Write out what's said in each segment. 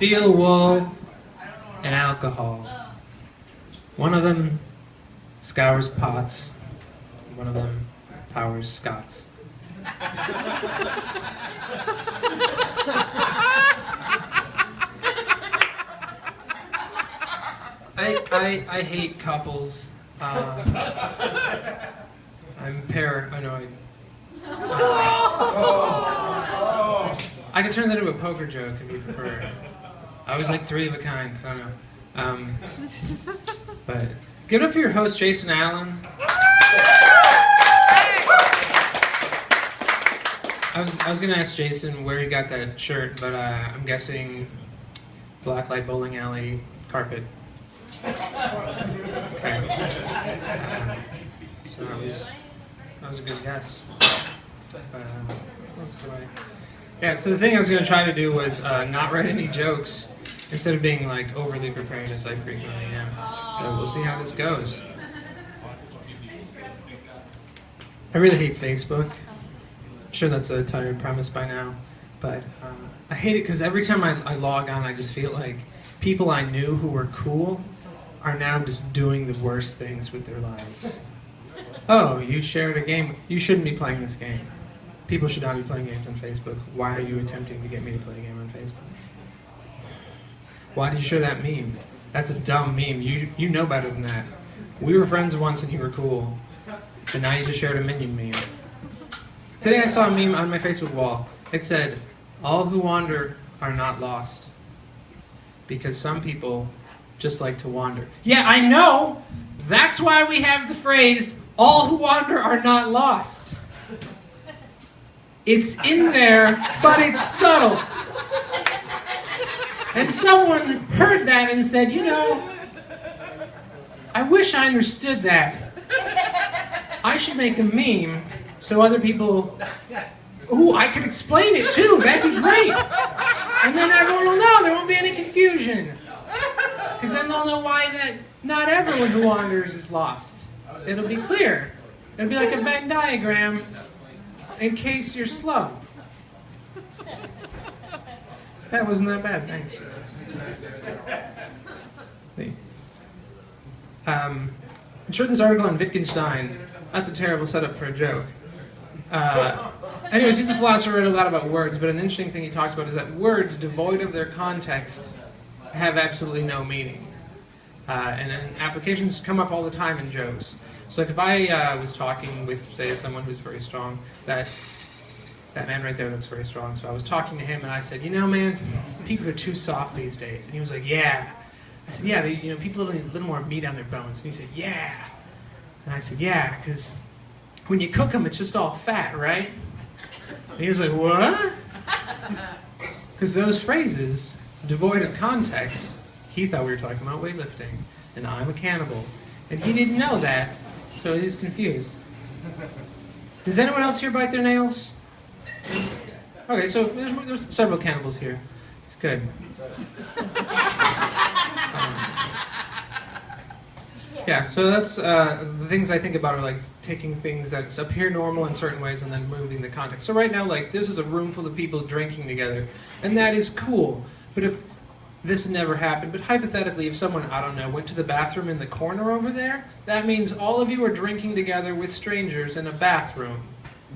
steel wool, and alcohol. One of them scours pots, one of them powers Scots. I hate couples. I'm paranoid. I could turn that into a poker joke if you prefer. I was like three of a kind. I don't know. But give it up for your host, Jason Allen. I was gonna ask Jason where he got that shirt, but I'm guessing Blacklight Bowling Alley carpet. Okay. So that was a good guess. But that's the way. Yeah. So the thing I was gonna try to do was not write any jokes instead of being like overly prepared as I frequently am. So we'll see how this goes. I really hate Facebook. I'm sure that's a tired premise by now, but I hate it because every time I log on, I just feel like people I knew who were cool are now just doing the worst things with their lives. Oh, you shared a game. You shouldn't be playing this game. People should not be playing games on Facebook. Why are you attempting to get me to play a game on Facebook? Why did you share that meme? That's a dumb meme. You know better than that. We were friends once and you were cool. And now you just shared a minion meme. Today I saw a meme on my Facebook wall. It said, "All who wander are not lost." Because some people just like to wander. Yeah, I know! That's why we have the phrase, "All who wander are not lost." It's in there, but it's subtle. And someone heard that and said, you know, I wish I understood that. I should make a meme so other people, ooh, I could explain it too, that'd be great. And then everyone will know, there won't be any confusion. Because then they'll know why that not everyone who wanders is lost. It'll be clear. It'll be like a Venn diagram in case you're slow. That wasn't that bad, thanks. I showed this article on Wittgenstein. That's a terrible setup for a joke. Anyways, he's a philosopher who wrote a lot about words, but an interesting thing he talks about is that words devoid of their context have absolutely no meaning. And applications come up all the time in jokes. So like if I was talking with, say, someone who's very strong, that man right there looks very strong, so I was talking to him and I said, you know, man, people are too soft these days. And he was like, yeah. I said, yeah, people need a little more meat on their bones. And he said, yeah. And I said, yeah, because when you cook them, it's just all fat, right? And he was like, what? Because those phrases, devoid of context, he thought we were talking about weightlifting, and I'm a cannibal. And he didn't know that, so he was confused. Does anyone else here bite their nails? Okay, so there's several cannibals here. It's good. Yeah, so that's the things I think about are like taking things that appear normal in certain ways and then moving the context. So right now, like, this is a room full of people drinking together, and that is cool. But if this never happened, but hypothetically, if someone, I don't know, went to the bathroom in the corner over there, that means all of you are drinking together with strangers in a bathroom.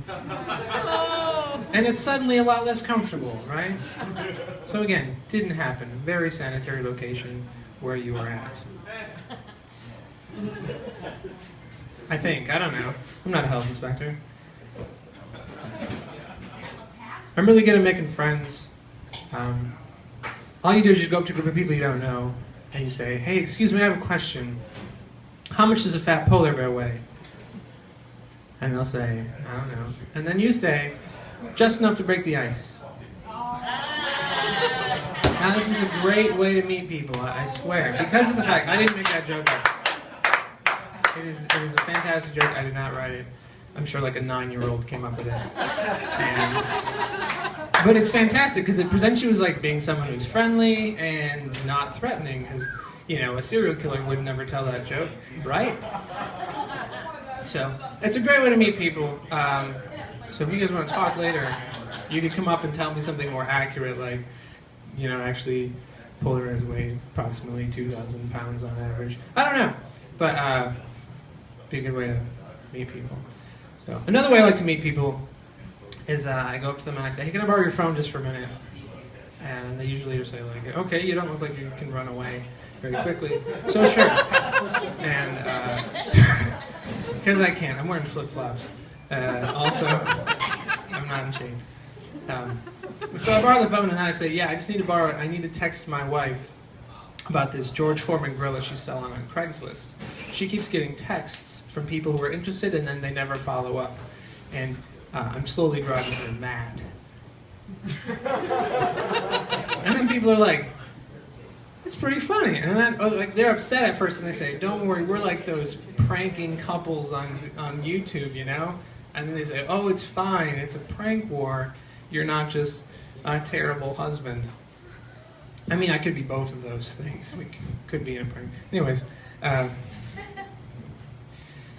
And it's suddenly a lot less comfortable, right? So again, didn't happen. Very sanitary location where you are at. I think. I don't know. I'm not a health inspector. I'm really good at making friends. All you do is just go up to a group of people you don't know, and you say, hey, excuse me, I have a question. How much does a fat polar bear weigh? And they'll say, I don't know. And then you say, just enough to break the ice. Now this is a great way to meet people, I swear. Because of the fact, I didn't make that joke up. It is a fantastic joke, I did not write it. I'm sure like a 9-year-old came up with it. But it's fantastic because it presents you as like being someone who's friendly and not threatening. Because, you know, a serial killer would never tell that joke, right? So it's a great way to meet people. So if you guys want to talk later, you could come up and tell me something more accurate, like, you know, actually, polarized weight, approximately 2,000 pounds on average. I don't know, but be a good way to meet people. So another way I like to meet people is I go up to them and I say, hey, can I borrow your phone just for a minute? And they usually just say like, okay, you don't look like you can run away very quickly, so sure. And because I can't, I'm wearing flip-flops. Also, I'm not in shape. So I borrow the phone and I say, yeah, I just need to borrow it. I need to text my wife about this George Foreman grill that she's selling on Craigslist. She keeps getting texts from people who are interested and then they never follow up. And I'm slowly driving her mad. And then people are like, it's pretty funny. And then like they're upset at first and they say, don't worry, we're like those pranking couples on YouTube, you know? And then they say, oh, it's fine, it's a prank war. You're not just a terrible husband. I mean, I could be both of those things. We could be in a prank. Anyways,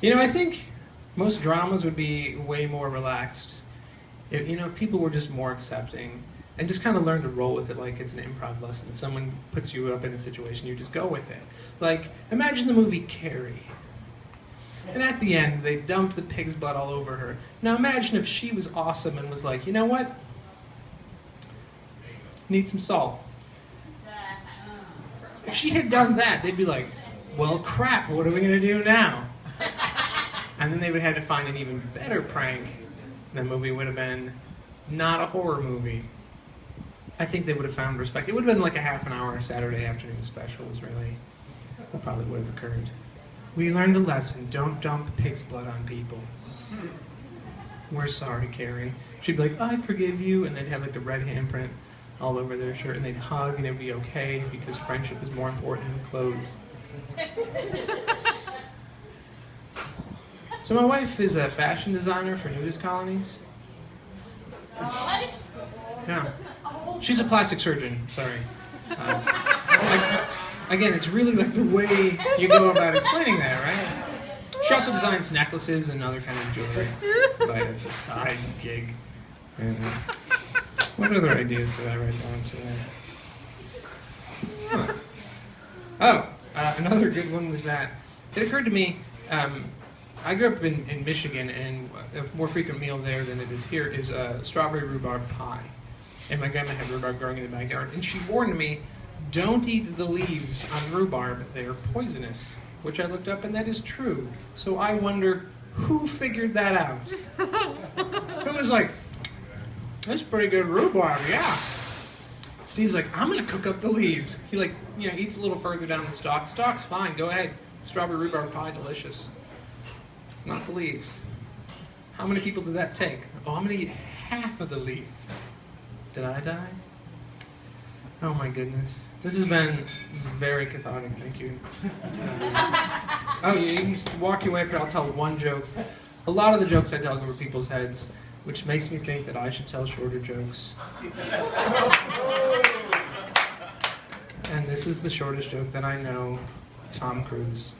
you know, I think most dramas would be way more relaxed if, you know, if people were just more accepting and just kind of learn to roll with it like it's an improv lesson. If someone puts you up in a situation, you just go with it. Like, imagine the movie Carrie. And at the end, they dump the pig's blood all over her. Now imagine if she was awesome and was like, you know what? Need some salt. If she had done that, they'd be like, well, crap, what are we going to do now? And then they would have to find an even better prank. The movie would have been not a horror movie. I think they would have found respect. It would have been like a half an hour Saturday afternoon special was really what probably would have occurred. We learned a lesson. Don't dump pig's blood on people. We're sorry, Carrie. She'd be like, I forgive you. And they'd have like a red handprint all over their shirt. And they'd hug and it'd be okay because friendship is more important than clothes. So my wife is a fashion designer for nudist colonies. Yeah. She's a plastic surgeon, sorry. Again, it's really like the way you go about explaining that, right? She also designs necklaces and other kind of jewelry, but it's a side gig. And, what other ideas did I write down today? Huh. Oh, another good one was that it occurred to me, I grew up in Michigan, and a more frequent meal there than it is here is strawberry rhubarb pie. And my grandma had rhubarb growing in the backyard, and she warned me, don't eat the leaves on rhubarb, they're poisonous. Which I looked up, and that is true. So I wonder, who figured that out? Who was like, that's pretty good rhubarb, yeah. Steve's like, I'm gonna cook up the leaves. He like, you know, eats a little further down the stalk. The stalk's fine, go ahead. Strawberry rhubarb pie, delicious. Not the leaves. How many people did that take? Oh, I'm gonna eat half of the leaf. Did I die? Oh my goodness. This has been very cathartic, thank you. Oh, you can just walk your way up here, I'll tell one joke. A lot of the jokes I tell go over people's heads, which makes me think that I should tell shorter jokes. And this is the shortest joke that I know, Tom Cruise.